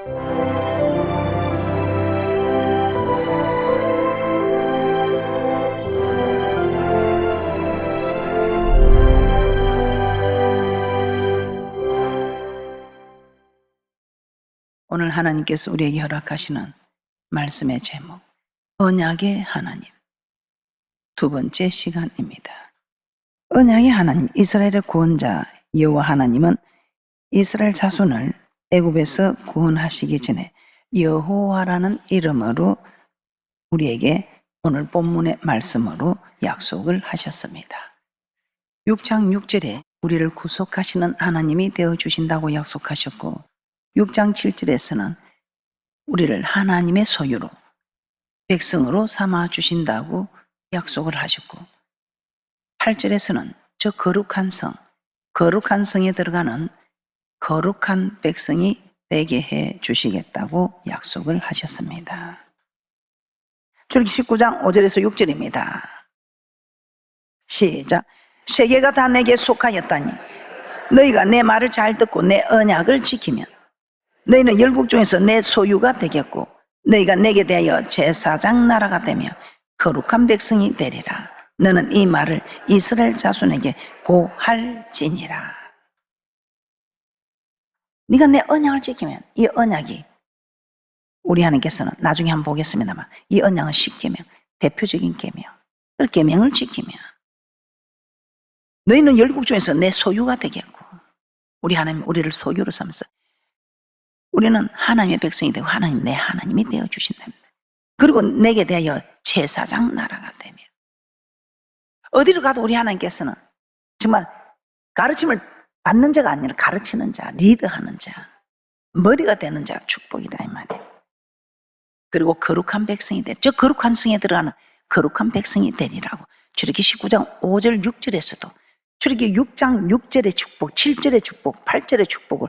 오늘 하나님께서 우리에게 허락하시는 말씀의 제목, 언약의 하나님. 두 번째 시간입니다. 언약의 하나님, 이스라엘의 구원자 여호와 하나님은 이스라엘 자손을 애굽에서 구원하시기 전에 여호와라는 이름으로 우리에게 오늘 본문의 말씀으로 약속을 하셨습니다. 6장 6절에 우리를 구속하시는 하나님이 되어주신다고 약속하셨고, 6장 7절에서는 우리를 하나님의 소유로 백성으로 삼아 주신다고 약속을 하셨고, 8절에서는 저 거룩한 성, 거룩한 성에 들어가는 거룩한 백성이 되게 해 주시겠다고 약속을 하셨습니다. 출애굽기 19장 5절에서 6절입니다. 시작. 세계가 다 내게 속하였다니 너희가 내 말을 잘 듣고 내 언약을 지키면 너희는 열국 중에서 내 소유가 되겠고 너희가 내게 대하여 제사장 나라가 되며 거룩한 백성이 되리라. 너는 이 말을 이스라엘 자손에게 고할지니라. 네가 내 언약을 지키면, 이 언약이 우리 하나님께서는 나중에 한번 보겠습니다만 이 언약은 10계명, 대표적인 계명, 그 계명을 지키면 너희는 열국 중에서 내 소유가 되겠고, 우리 하나님 우리를 소유로 삼아서 우리는 하나님의 백성이 되고 하나님 내 하나님이 되어 주신답니다. 그리고 내게 대하여 제사장 나라가 되며, 어디로 가도 우리 하나님께서는 정말 가르침을 받는 자가 아니라 가르치는 자, 리드하는 자, 머리가 되는 자가 축복이다 이 말이에요. 그리고 거룩한 백성이 되, 저 거룩한 성에 들어가는 거룩한 백성이 되리라고 출애굽기 19장 5절 6절에서도, 출애굽기 6장 6절의 축복, 7절의 축복, 8절의 축복을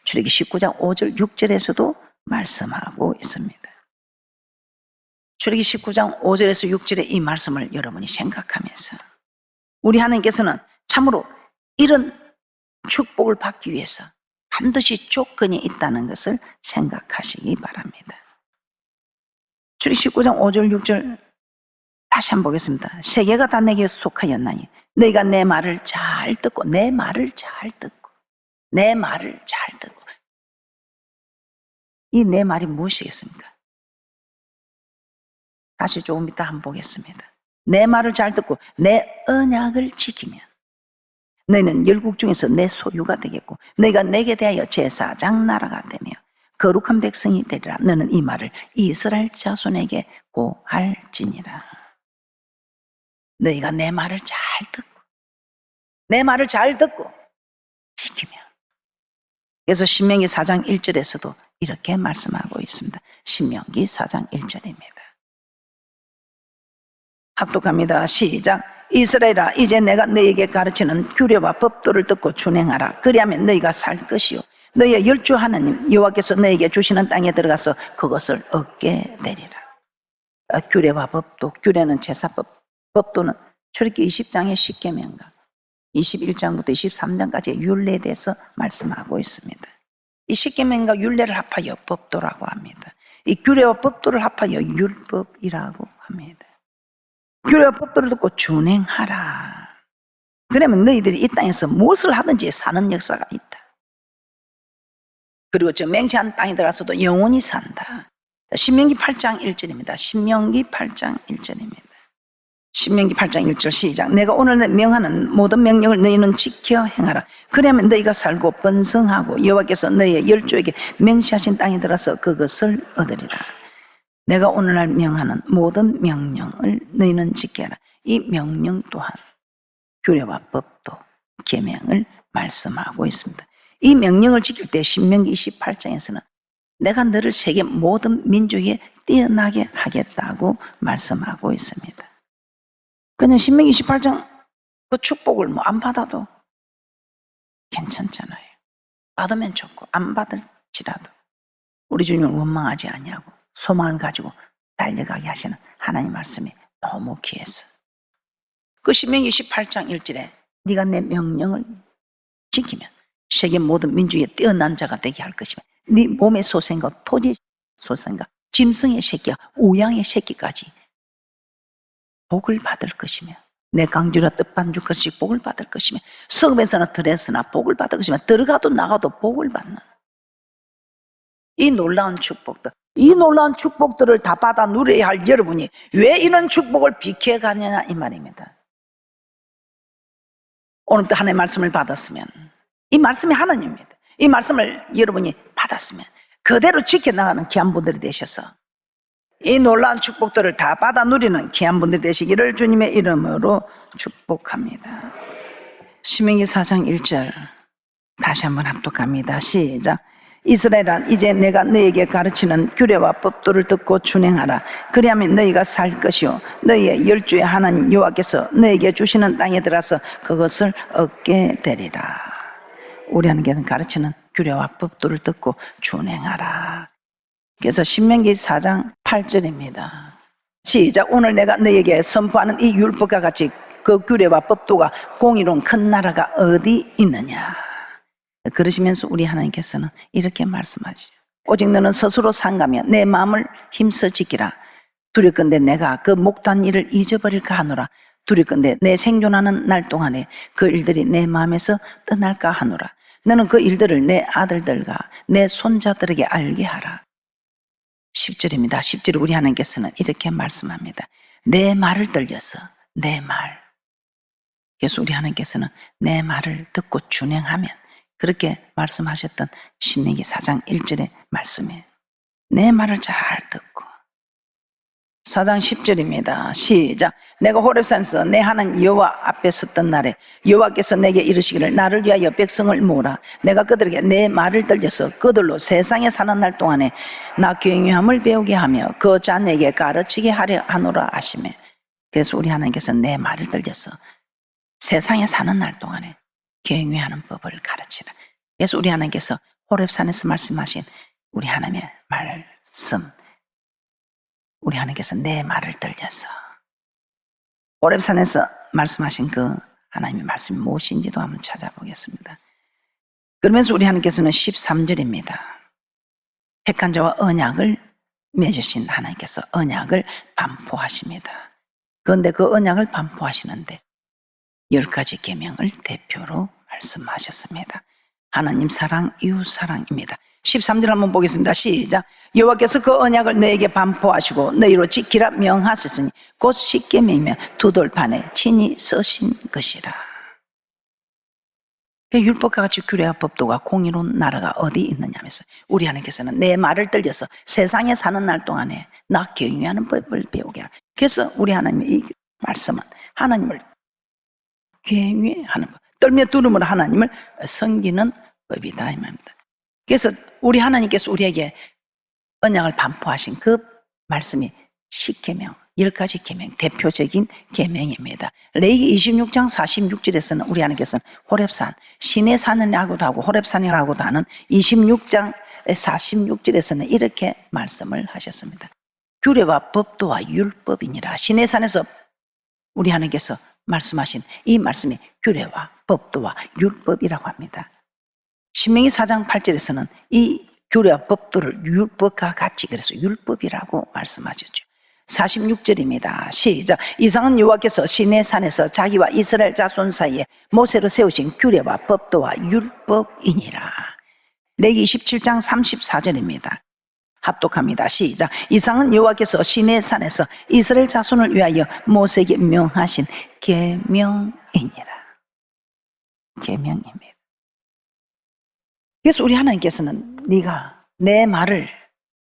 출애굽기 19장 5절 6절에서도 말씀하고 있습니다. 출애굽기 19장 5절에서 6절의 이 말씀을 여러분이 생각하면서 우리 하나님께서는 참으로 이런 축복을 받기 위해서 반드시 조건이 있다는 것을 생각하시기 바랍니다. 출애굽기 19장 5절 6절 다시 한번 보겠습니다. 세계가 다 내게 속하였나니 너희가 내 말을 잘 듣고, 내 말을 잘 듣고, 내 말을 잘 듣고. 이 내 말이 무엇이겠습니까? 다시 조금 이따 한번 보겠습니다. 내 말을 잘 듣고 내 언약을 지키면 너희는 열국 중에서 내 소유가 되겠고 너희가 내게 대하여 제사장 나라가 되며 거룩한 백성이 되리라. 너는 이 말을 이스라엘 자손에게 고할지니라. 너희가 내 말을 잘 듣고, 내 말을 잘 듣고 지키면. 그래서 신명기 4장 1절에서도 이렇게 말씀하고 있습니다. 신명기 4장 1절입니다. 합독합니다. 시작. 이스라엘아, 이제 내가 너희에게 가르치는 규례와 법도를 듣고 준행하라. 그리하면 너희가 살 것이요 너희의 열주 하나님 여호와께서 너희에게 주시는 땅에 들어가서 그것을 얻게 되리라. 규례와 법도, 규례는 제사법, 법도는 출애굽기 20장의 10계명과 21장부터 23장까지의 율례에 대해서 말씀하고 있습니다. 이 10계명과 율례를 합하여 법도라고 합니다. 이 규례와 법도를 합하여 율법이라고 합니다. 규례와 법도를 듣고 준행하라. 그러면 너희들이 이 땅에서 무엇을 하든지 사는 역사가 있다. 그리고 저 맹세한 땅에 들어가서도 영원히 산다. 신명기 8장 1절입니다. 신명기 8장 1절입니다. 신명기 8장 1절 시작. 내가 오늘 명하는 모든 명령을 너희는 지켜 행하라. 그러면 너희가 살고 번성하고 여호와께서 너희의 열조에게 맹세하신 땅에 들어서 그것을 얻으리라. 내가 오늘날 명하는 모든 명령을 너희는 지켜라. 이 명령 또한 규례와 법도, 계명을 말씀하고 있습니다. 이 명령을 지킬 때 신명기 28장에서는 내가 너를 세계 모든 민족에 뛰어나게 하겠다고 말씀하고 있습니다. 그냥 신명기 28장 그 축복을 뭐 안 받아도 괜찮잖아요. 받으면 좋고 안 받을지라도 우리 주님을 원망하지 아니하고 소망을 가지고 달려가게 하시는 하나님 말씀이 너무 귀해서 그 신명기 28장 1절에 네가 내 명령을 지키면 세계 모든 민족에 뛰어난 자가 되게 할 것이며 네 몸의 소생과 토지 소생과 짐승의 새끼와 우양의 새끼까지 복을 받을 것이며 내 강주라 뜻반죽 것이 복을 받을 것이며 성읍에서나 들에서나 복을 받을 것이며 들어가도 나가도 복을 받는 이 놀라운 축복들, 이 놀라운 축복들을 다 받아 누려야 할 여러분이 왜 이런 축복을 비켜가느냐 이 말입니다. 오늘도 하나님의 말씀을 받았으면 이 말씀이 하나님입니다. 이 말씀을 여러분이 받았으면 그대로 지켜나가는 귀한 분들이 되셔서 이 놀라운 축복들을 다 받아 누리는 귀한 분들이 되시기를 주님의 이름으로 축복합니다. 신명기 4장 1절 다시 한번 합독합니다. 시작. 이스라엘아, 이제 내가 너에게 가르치는 규례와 법도를 듣고 준행하라. 그리하면 너희가 살 것이요 너희의 열주의 하나님 여호와께서 너에게 주시는 땅에 들어서 그것을 얻게 되리라. 우리 하나님께서 가르치는 규례와 법도를 듣고 준행하라. 그래서 신명기 4장 8절입니다. 시작. 오늘 내가 너에게 선포하는 이 율법과 같이 그 규례와 법도가 공의로운 큰 나라가 어디 있느냐. 그러시면서 우리 하나님께서는 이렇게 말씀하시죠. 오직 너는 스스로 상가며 내 마음을 힘써 지키라. 두렵건대 내가 그 목도한 일을 잊어버릴까 하노라. 두렵건대 내 생존하는 날 동안에 그 일들이 내 마음에서 떠날까 하노라. 너는 그 일들을 내 아들들과 내 손자들에게 알게 하라. 10절입니다. 10절에 우리 하나님께서는 이렇게 말씀합니다. 내 말을 들려서 내 말. 그래서 우리 하나님께서는 내 말을 듣고 준행하면 그렇게 말씀하셨던 신명기 4장 1절의 말씀이에요. 내 말을 잘 듣고 4장 10절입니다. 시작. 내가 호렙산에서 내 하나님 여호와 앞에 섰던 날에 여호와께서 내게 이르시기를 나를 위하여 백성을 모으라. 내가 그들에게 내 말을 들려서 그들로 세상에 사는 날 동안에 나 경유함을 배우게 하며 그 자녀에게 가르치게 하려 하노라 하시매. 그래서 우리 하나님께서 내 말을 들려서 세상에 사는 날 동안에 경유하는 법을 가르치라. 그래서 우리 하나님께서 호렙산에서 말씀하신 우리 하나님의 말씀, 우리 하나님께서 내 말을 들려서 호렙산에서 말씀하신 그 하나님의 말씀이 무엇인지도 한번 찾아보겠습니다. 그러면서 우리 하나님께서는 13절입니다. 택한 자와 언약을 맺으신 하나님께서 언약을 반포하십니다. 그런데 그 언약을 반포하시는데 10가지 계명을 대표로 말씀하셨습니다. 하나님 사랑, 이웃 사랑입니다. 13절 한번 보겠습니다. 시작. 여호와께서 그 언약을 너에게 반포하시고 너희로 지키라 명하셨으니 곧 십계명이며 두 돌판에 친히 쓰신 것이라. 율법과 같이 규례와 법도가 공의로운 나라가 어디 있느냐면서 우리 하나님께서는 내 말을 들려서 세상에 사는 날 동안에 나 경유하는 법을 배우게 하라. 그래서 우리 하나님의 이 말씀은 하나님을 경외하는 법, 떨며 두름으로 하나님을 섬기는 법이다 이 말입니다. 그래서 우리 하나님께서 우리에게 언약을 반포하신 그 말씀이 10계명, 10가지 계명, 대표적인 계명입니다. 레위기 26장 46절에서는 우리 하나님께서는 호렙산, 신의 산이라고도 하고 호렙산이라고도 하는 26장 46절에서는 이렇게 말씀을 하셨습니다. 규례와 법도와 율법이니라. 신의 산에서 우리 하나님께서 말씀하신 이 말씀이 규례와 법도와 율법이라고 합니다. 신명기 4장 8절에서는 이 규례와 법도를 율법과 같이 그래서 율법이라고 말씀하셨죠. 46절입니다. 시작. 이상은 여호와께서 시내산에서 자기와 이스라엘 자손 사이에 모세로 세우신 규례와 법도와 율법이니라. 레위기 27장 34절입니다. 합독합니다. 시작. 이상은 여호와께서 시내산에서 이스라엘 자손을 위하여 모세에게 명하신 계명이니라. 계명입니다. 그래서 우리 하나님께서는 네가 내 말을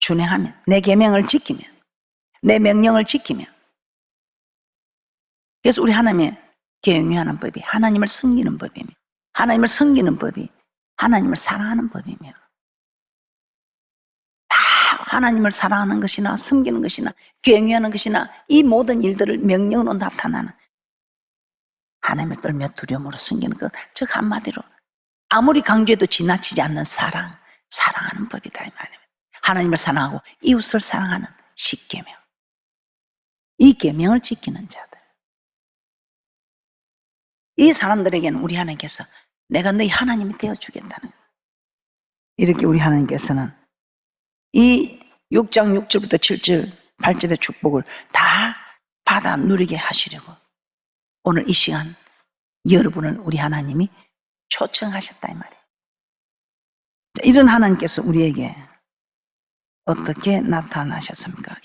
준행하면, 내 계명을 지키면, 내 명령을 지키면, 그래서 우리 하나님의 경외하는 법이 하나님을 섬기는 법이며, 하나님을 섬기는 법이 하나님을 사랑하는 법이며, 다 하나님을 사랑하는 것이나 섬기는 것이나 경외하는 것이나 이 모든 일들을 명령으로 나타나는 하나님을 떨며 두려움으로 섬기는 것, 즉 한마디로 아무리 강조해도 지나치지 않는 사랑하는 법이다 이 말입니다. 하나님을 사랑하고 이웃을 사랑하는 십계명, 이 계명을 지키는 자들, 이 사람들에게는 우리 하나님께서 내가 너희 하나님이 되어주겠다는, 이렇게 우리 하나님께서는 이 6장 6절부터 7절 8절의 축복을 다 받아 누리게 하시려고 오늘 이 시간 여러분을 우리 하나님이 초청하셨다 이 말이에요. 이런 하나님께서 우리에게 어떻게 나타나셨습니까?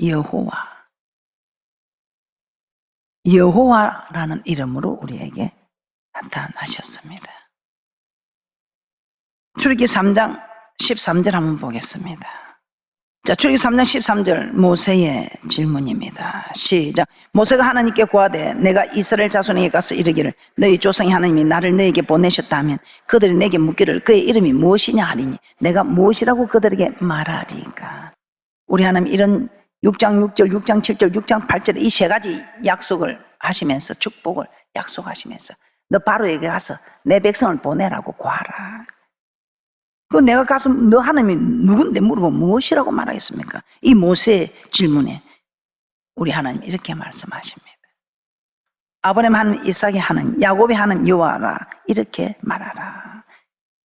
여호와라는 이름으로 우리에게 나타나셨습니다. 출애굽기 3장 13절 한번 보겠습니다. 자, 출애굽기 3장 13절 모세의 질문입니다. 시작. 모세가 하나님께 고하되 내가 이스라엘 자손에게 가서 이르기를 너희 조상의 하나님이 나를 너에게 보내셨다 하면 그들이 내게 묻기를 그의 이름이 무엇이냐 하리니 내가 무엇이라고 그들에게 말하리까. 우리 하나님 이런 6장 6절, 6장 7절, 6장 8절 이 세 가지 약속을 하시면서 축복을 약속하시면서 너 바로에게 가서 내 백성을 보내라고 구하라. 그 내가 가서 너 하나님이 누군데 물어보면 무엇이라고 말하겠습니까? 이 모세의 질문에 우리 하나님 이렇게 말씀하십니다. 아브라함 하나님, 이삭의 하나님, 야곱의 하나님 여호와라 이렇게 말하라.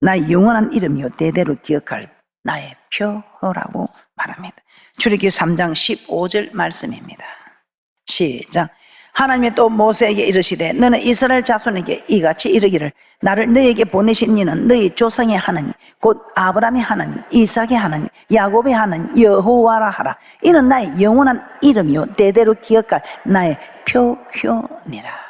나의 영원한 이름이요 대대로 기억할 나의 표라고 말합니다. 출애굽기 3장 15절 말씀입니다. 시작. 하나님이 또 모세에게 이르시되 너는 이스라엘 자손에게 이같이 이르기를 나를 너에게 보내신 이는 너희 조상의 하나님 곧 아브라함의 하나님 이삭의 하나님 야곱의 하나님 여호와라 하라. 이는 나의 영원한 이름이요 대대로 기억할 나의 표효니라.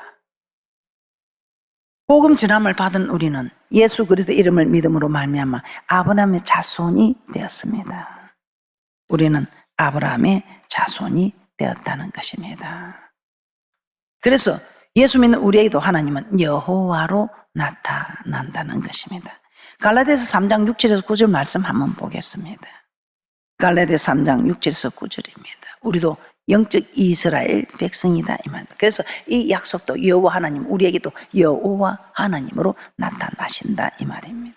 복음 전함을 받은 우리는 예수 그리스도 이름을 믿음으로 말미암아 아브라함의 자손이 되었습니다. 우리는 아브라함의 자손이 되었다는 것입니다. 그래서 예수 믿는 우리에게도 하나님은 여호와로 나타난다는 것입니다. 갈라디아서 3장 6절에서 9절 말씀 한번 보겠습니다. 갈라디아서 3장 6절에서 9절입니다. 우리도 영적 이스라엘 백성이다 이 말입니다. 그래서 이 약속도 여호와 하나님 우리에게도 여호와 하나님으로 나타나신다 이 말입니다.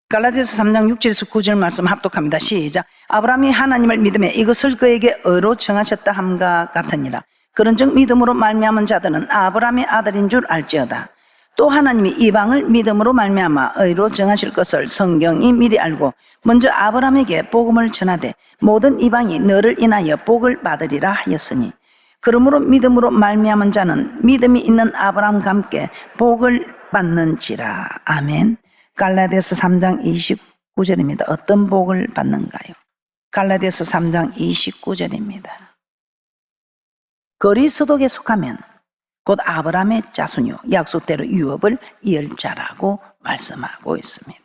갈라디아서 3장 6절에서 9절 말씀 합독합니다. 시작. 아브라함이 하나님을 믿으며 이것을 그에게 의로 정하셨다 함과 같으니라. 그런즉 믿음으로 말미암은 자들은 아브라함의 아들인 줄 알지어다. 또 하나님이 이방을 믿음으로 말미암아 의로 정하실 것을 성경이 미리 알고 먼저 아브라함에게 복음을 전하되 모든 이방이 너를 인하여 복을 받으리라 하였으니 그러므로 믿음으로 말미암은 자는 믿음이 있는 아브라함과 함께 복을 받는지라. 아멘. 갈라디아서 3장 29절입니다. 어떤 복을 받는가요? 갈라디아서 3장 29절입니다. 그리스도에 속하면 곧 아브라함의 자손이요 약속대로 유업을 이을 자라고 말씀하고 있습니다.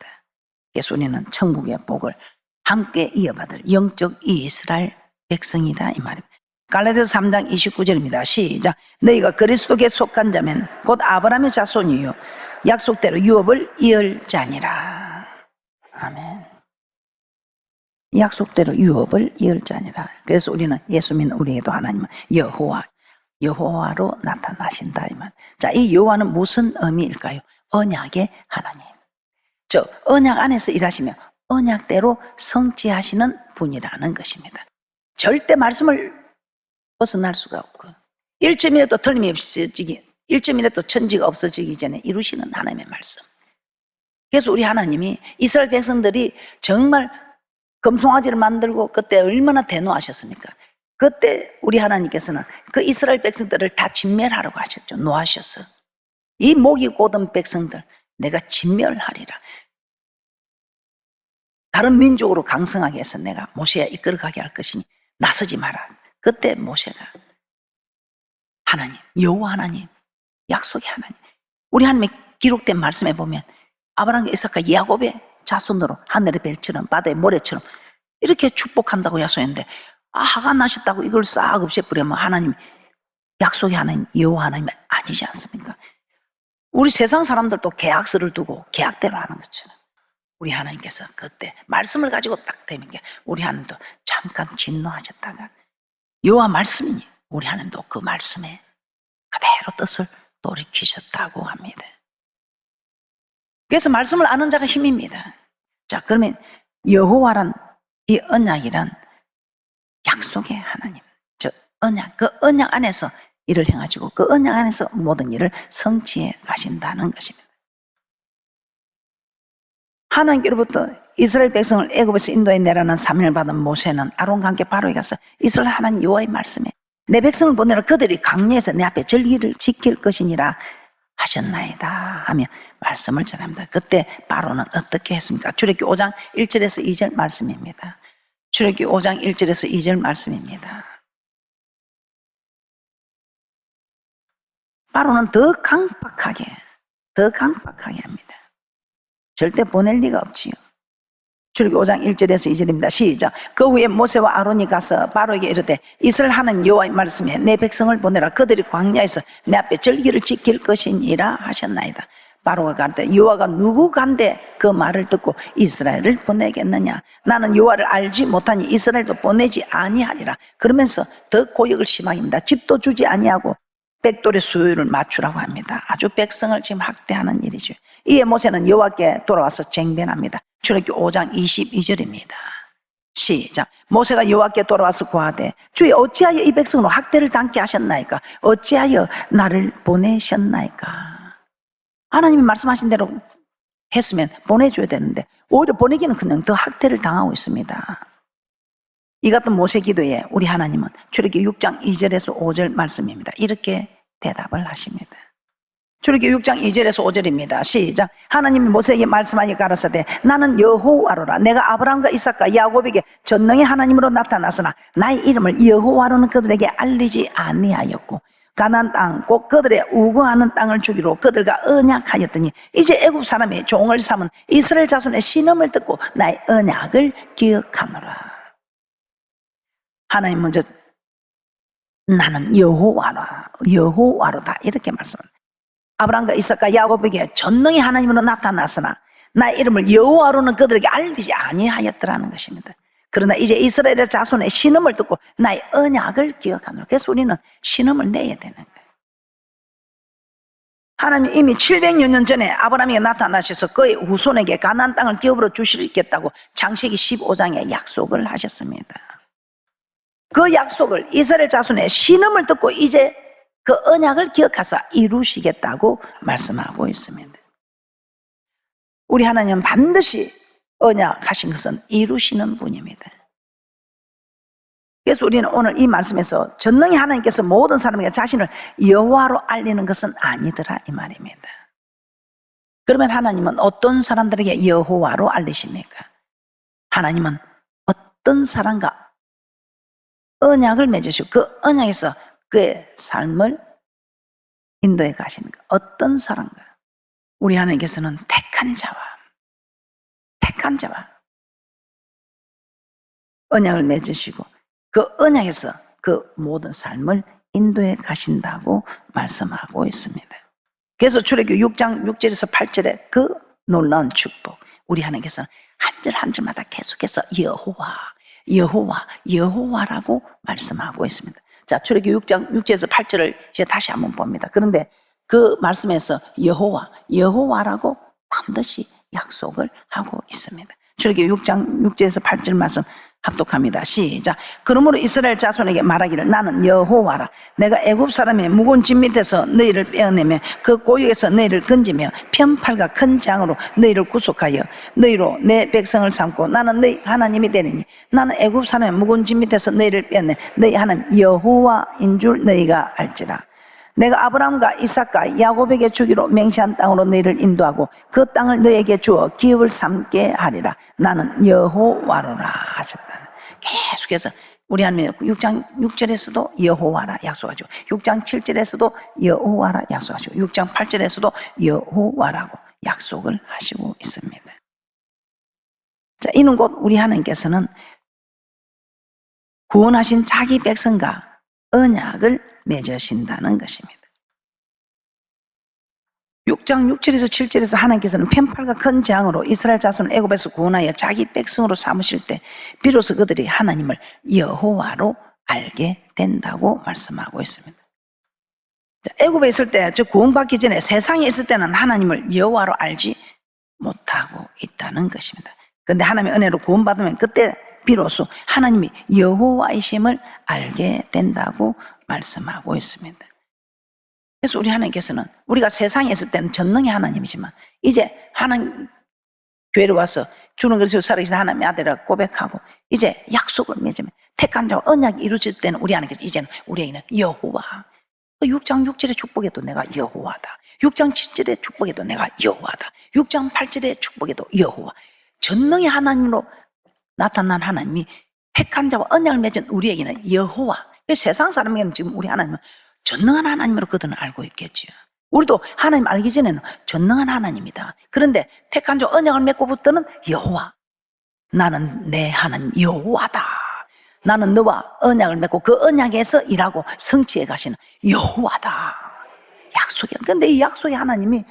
그래서 우리는 천국의 복을 함께 이어받을 영적 이스라엘 백성이다 이 말입니다. 갈라디아서 3장 29절입니다. 시작. 너희가 그리스도에 속한 자면 곧 아브라함의 자손이요 약속대로 유업을 이을 자니라. 아멘. 약속대로 유업을 이을 자니라. 그래서 우리는 예수 믿는 우리에게도 하나님은 여호와로 나타나신다 이 말. 자, 이 여호와는 무슨 의미일까요? 언약의 하나님. 저 언약 안에서 일하시며 언약대로 성취하시는 분이라는 것입니다. 절대 말씀을 벗어날 수가 없고 1점이라도 틀림이 없어지기 1점이라도 천지가 없어지기 전에 이루시는 하나님의 말씀. 그래서 우리 하나님이 이스라엘 백성들이 정말 금송아지를 만들고 그때 얼마나 대노하셨습니까? 그때 우리 하나님께서는 그 이스라엘 백성들을 다 진멸하라고 하셨죠. 노하셨어. 이 목이 곧은 백성들 내가 진멸하리라. 다른 민족으로 강성하게 해서 내가 모세야 이끌어가게 할 것이니 나서지 마라. 그때 모세가 하나님, 여호와 하나님, 약속의 하나님, 우리 하나님의 기록된 말씀에 보면 아브라함과 이삭과 야곱의 자손으로 하늘의 별처럼 바다의 모래처럼 이렇게 축복한다고 약속했는데 화가 나셨다고 이걸 싹 없애버리면 하나님, 약속의 하나님, 여호와 하나님 아니지 않습니까? 우리 세상 사람들도 계약서를 두고 계약대로 하는 것처럼 우리 하나님께서 그때 말씀을 가지고 딱 되면 우리 하나님도 잠깐 진노하셨다가 여호와 말씀이니 우리 하나님도 그 말씀에 그대로 뜻을 돌이키셨다고 합니다. 그래서 말씀을 아는 자가 힘입니다. 자, 그러면 여호와란 이 언약이란 약속의 하나님, 저 언약, 그 언약 안에서 일을 행하시고 그 언약 안에서 모든 일을 성취해 가신다는 것입니다. 하나님께로부터 이스라엘 백성을 애굽에서 인도해 내라는 사명을 받은 모세는 아론과 함께 바로에 가서 이스라엘 하나님 여호와의 말씀에 내 백성을 보내라 그들이 강야에서 내 앞에 절기를 지킬 것이니라 하셨나이다 하며 말씀을 전합니다. 그때 바로는 어떻게 했습니까? 출애굽기 5장 1절에서 2절 말씀입니다. 출애굽기 5장 1절에서 2절 말씀입니다. 바로는 더 강팍하게 합니다. 절대 보낼 리가 없지요. 출애굽기 5장 1절에서 2절입니다. 시작. 그 후에 모세와 아론이 가서 바로에게 이르되 이스라엘 하나님 여호와의 말씀에 내 백성을 보내라 그들이 광야에서 내 앞에 절기를 지킬 것이니라 하셨나이다. 바로가 가르되 여호와가 누구간데 그 말을 듣고 이스라엘을 보내겠느냐? 나는 여호와를 알지 못하니 이스라엘도 보내지 아니하리라. 그러면서 더 고역을 심하입니다. 집도 주지 아니하고 백돌의 수요를 맞추라고 합니다. 아주 백성을 지금 학대하는 일이죠. 이에 모세는 여호와께 돌아와서 쟁변합니다. 출애굽기 5장 22절입니다. 시작. 모세가 여호와께 돌아와서 고하되 주여 어찌하여 이 백성으로 학대를 당케 하셨나이까? 어찌하여 나를 보내셨나이까? 하나님이 말씀하신 대로 했으면 보내줘야 되는데 오히려 보내기는 그냥 더 학대를 당하고 있습니다. 이 같은 모세 기도에 우리 하나님은 출애굽기 6장 2절에서 5절 말씀입니다. 이렇게 대답을 하십니다. 출애굽기 6장 2절에서 5절입니다. 시작. 하나님이 모세에게 말씀하여 가라사대 나는 여호와로라. 내가 아브라함과 이삭과 야곱에게 전능의 하나님으로 나타났으나 나의 이름을 여호와로는 그들에게 알리지 아니하였고 가나안 땅 곧 그들의 우거하는 땅을 주기로 그들과 언약하였더니 이제 애굽 사람의 종을 삼은 이스라엘 자손의 신음을 듣고 나의 언약을 기억하노라. 하나님 먼저 나는 여호와로다 이렇게 말씀합니다. 아브라함과 이삭과 야곱에게 전능의 하나님으로 나타났으나 나의 이름을 여호와로는 그들에게 알리지 아니하였더라는 것입니다. 그러나 이제 이스라엘의 자손의 신음을 듣고 나의 언약을 기억하노라. 그래서 우리는 신음을 내야 되는 거예요. 하나님 이미 700여 년 전에 아브라함에게 나타나셔서 그의 후손에게 가나안 땅을 기업으로 주시겠다고 창세기 15장에 약속을 하셨습니다. 그 약속을 이스라엘 자손의 신음을 듣고 이제 그 언약을 기억하사 이루시겠다고 말씀하고 있습니다. 우리 하나님은 반드시 언약하신 것은 이루시는 분입니다. 그래서 우리는 오늘 이 말씀에서 전능의 하나님께서 모든 사람에게 자신을 여호와로 알리는 것은 아니더라 이 말입니다. 그러면 하나님은 어떤 사람들에게 여호와로 알리십니까? 하나님은 어떤 사람과 언약을 맺으시고 그 언약에서 그의 삶을 인도해 가시는 것. 어떤 사람과 우리 하나님께서는 택한 자와 언약을 맺으시고 그 언약에서 그 모든 삶을 인도해 가신다고 말씀하고 있습니다. 그래서 출애굽기 6장 6절에서 8절에 그 놀라운 축복 우리 하나님께서는 한 절 한 절마다 계속해서 여호와라고 말씀하고 있습니다. 자, 출애굽기 6장 6절에서 8절을 이제 다시 한번 봅니다. 그런데 그 말씀에서 여호와라고 반드시 약속을 하고 있습니다. 출애굽기 6장 6절에서 8절 말씀 합독합니다. 시작. 그러므로 이스라엘 자손에게 말하기를 나는 여호와라. 내가 애굽 사람의 무거운 짐 밑에서 너희를 빼어내며 그 고역에서 너희를 건지며 편팔과 큰 장으로 너희를 구속하여 너희로 내 백성을 삼고 나는 너희 하나님이 되리니 나는 애굽 사람의 무거운 짐 밑에서 너희를 빼어내 너희 하나님 여호와인 줄 너희가 알지라. 내가 아브라함과 이삭과 야곱에게 주기로 맹세한 땅으로 너희를 인도하고 그 땅을 너희에게 주어 기업을 삼게 하리라. 나는 여호와로라 하셨다. 계속해서 우리 하나님 6장 6절에서도 여호와라 약속하죠. 6장 7절에서도 여호와라 약속하죠. 6장 8절에서도 여호와라고 약속을 하시고 있습니다. 자, 이는 곧 우리 하나님께서는 구원하신 자기 백성과 언약을 맺으신다는 것입니다. 6장 6절에서 7절에서 하나님께서는 편팔과 큰 재앙으로 이스라엘 자손을 애굽에서 구원하여 자기 백성으로 삼으실 때 비로소 그들이 하나님을 여호와로 알게 된다고 말씀하고 있습니다. 애굽에 있을 때, 즉 구원받기 전에 세상에 있을 때는 하나님을 여호와로 알지 못하고 있다는 것입니다. 그런데 하나님의 은혜로 구원받으면 그때 비로소 하나님이 여호와이심을 알게 된다고 말씀하고 있습니다. 그래서 우리 하나님께서는 우리가 세상에 있을 때는 전능의 하나님이지만 이제 하나님 교회로 와서 주는 그리스도 살아계신 하나님의 아들이라고 고백하고 이제 약속을 맺으면 택한 자와 언약이 이루어질 때는 우리 안에 이제는 우리에게는 여호와, 6장 6절의 축복에도 내가 여호와다, 6장 7절의 축복에도 내가 여호와다, 6장 8절의 축복에도 여호와, 전능의 하나님으로 나타난 하나님이 택한 자와 언약을 맺은 우리에게는 여호와. 세상 사람에게는 지금 우리 하나님은 전능한 하나님으로 그들은 알고 있겠지요. 우리도 하나님 알기 전에는 전능한 하나님이다. 그런데 택한 자와 언약을 맺고부터는 여호와, 나는 내 하나님 여호와다. 나는 너와 언약을 맺고 그 언약에서 일하고 성취해 가시는 여호와다. 약속이야. 근데 이 약속의 하나님이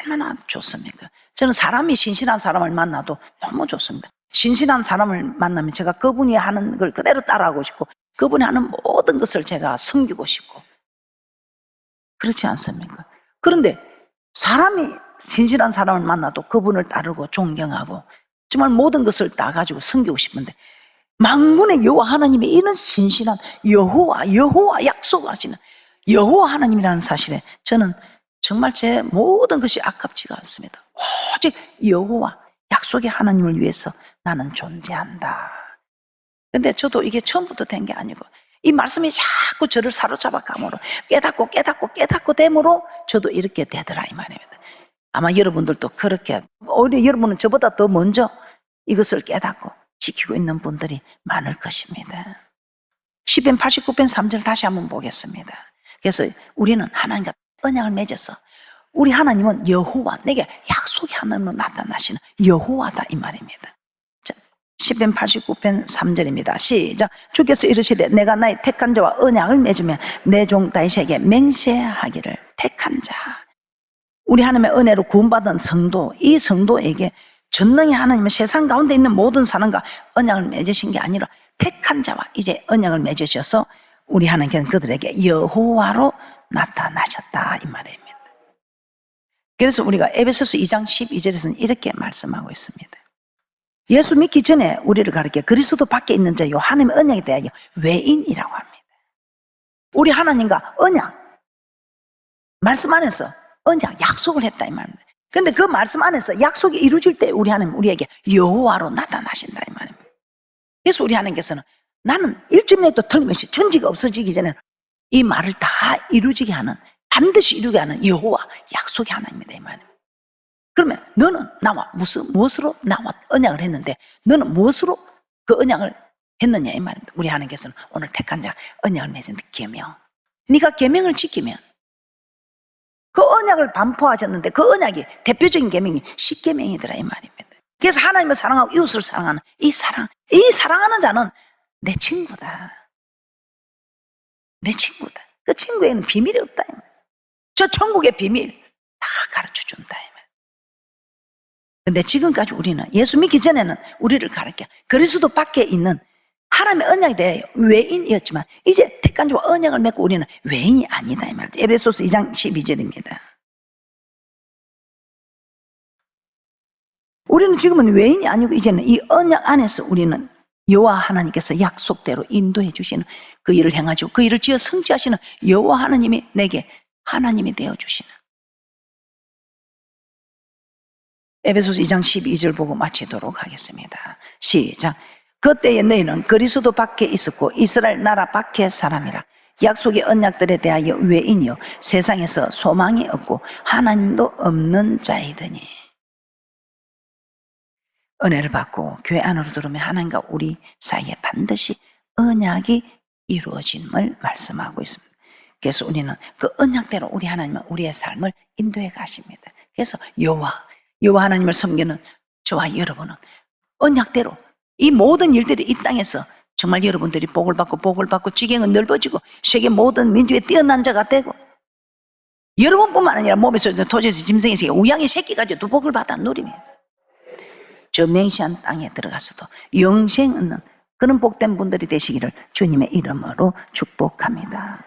얼마나 좋습니까? 저는 사람이 신실한 사람을 만나도 너무 좋습니다. 신실한 사람을 만나면 제가 그분이 하는 걸 그대로 따라하고 싶고 그분이 하는 모든 것을 제가 섬기고 싶고 그렇지 않습니까? 그런데 사람이 신실한 사람을 만나도 그분을 따르고 존경하고 정말 모든 것을 다 가지고 섬기고 싶은데 만군의 여호와 하나님의 이런 신실한 여호와 약속하시는 여호와 하나님이라는 사실에 저는 정말 제 모든 것이 아깝지가 않습니다. 오직 여호와 약속의 하나님을 위해서 나는 존재한다. 근데 저도 이게 처음부터 된 게 아니고 이 말씀이 자꾸 저를 사로잡아 감으로 깨닫고 됨으로 저도 이렇게 되더라 이 말입니다. 아마 여러분들도 그렇게 오히려 여러분은 저보다 더 먼저 이것을 깨닫고 지키고 있는 분들이 많을 것입니다. 시편 89편 3절 다시 한번 보겠습니다. 그래서 우리는 하나님과 언약을 맺어서 우리 하나님은 여호와, 내게 약속의 하나님으로 나타나시는 여호와다 이 말입니다. 자, 시편 89편 3절입니다. 시작. 주께서 이르시되 내가 나의 택한 자와 언약을 맺으면 내 종 다윗에게 맹세하기를. 택한 자, 우리 하나님의 은혜로 구원받은 성도, 이 성도에게 전능의 하나님은 세상 가운데 있는 모든 사람과 언약을 맺으신 게 아니라 택한 자와 이제 언약을 맺으셔서 우리 하나님께는 그들에게 여호와로 나타나셨다 이 말입니다. 그래서 우리가 에베소서 2장 12절에서는 이렇게 말씀하고 있습니다. 예수 믿기 전에 우리를 가르쳐 그리스도 밖에 있는 자 하나님의 언약에 대하여 외인이라고 합니다. 우리 하나님과 언약, 말씀 안에서 언약, 약속을 했다 이 말입니다. 그런데 그 말씀 안에서 약속이 이루어질 때 우리 하나님 우리에게 여호와로 나타나신다 이 말입니다. 그래서 우리 하나님께서는 나는 일점이라도 틀림없이 천지가 없어지기 전에 이 말을 다 이루어지게 하는, 반드시 이루게 하는 여호와 약속의 하나님이다 이 말입니다. 그러면 너는 나와 무엇으로 나와 언약을 했는데 너는 무엇으로 그 언약을 했느냐 이 말입니다. 우리 하나님께서는 오늘 택한 자 언약을 맺은 계명, 네가 계명을 지키면 그 언약을 반포하셨는데 그 언약이 대표적인 계명이 십계명이더라 이 말입니다. 그래서 하나님을 사랑하고 이웃을 사랑하는 이 사랑하는 자는 내 친구다. 내 친구다. 그 친구에는 비밀이 없다. 저 천국의 비밀 다 가르쳐 준다. 근데 지금까지 우리는 예수 믿기 전에는 우리를 가르쳐 그리스도 밖에 있는 하나님의 언약에 대해 외인이었지만 이제 택한 자와 언약을 맺고 우리는 외인이 아니다 이 말이에요. 에베소서 2장 12절입니다. 우리는 지금은 외인이 아니고 이제는 이 언약 안에서 우리는 여호와 하나님께서 약속대로 인도해 주시는 그 일을 행하시고 그 일을 지어 성취하시는 여호와 하나님이 내게 하나님이 되어 주시는. 에베소서 2장 12절 보고 마치도록 하겠습니다. 시작. 그때에 너희는 그리스도 밖에 있었고 이스라엘 나라 밖의 사람이라. 약속의 언약들에 대하여 외인이요 세상에서 소망이 없고 하나님도 없는 자이더니. 은혜를 받고 교회 안으로 들어오면 하나님과 우리 사이에 반드시 언약이 이루어짐을 말씀하고 있습니다. 그래서 우리는 그 언약대로 우리 하나님은 우리의 삶을 인도해 가십니다. 그래서 여호와 하나님을 섬기는 저와 여러분은 언약대로 이 모든 일들이 이 땅에서 정말 여러분들이 복을 받고 지경은 넓어지고 세계 모든 민족에 뛰어난 자가 되고 여러분뿐만 아니라 몸에서 토지에서 짐승에서 우양의 새끼까지도 복을 받아 누리며 저 맹시한 땅에 들어가서도 영생 얻는 그런 복된 분들이 되시기를 주님의 이름으로 축복합니다.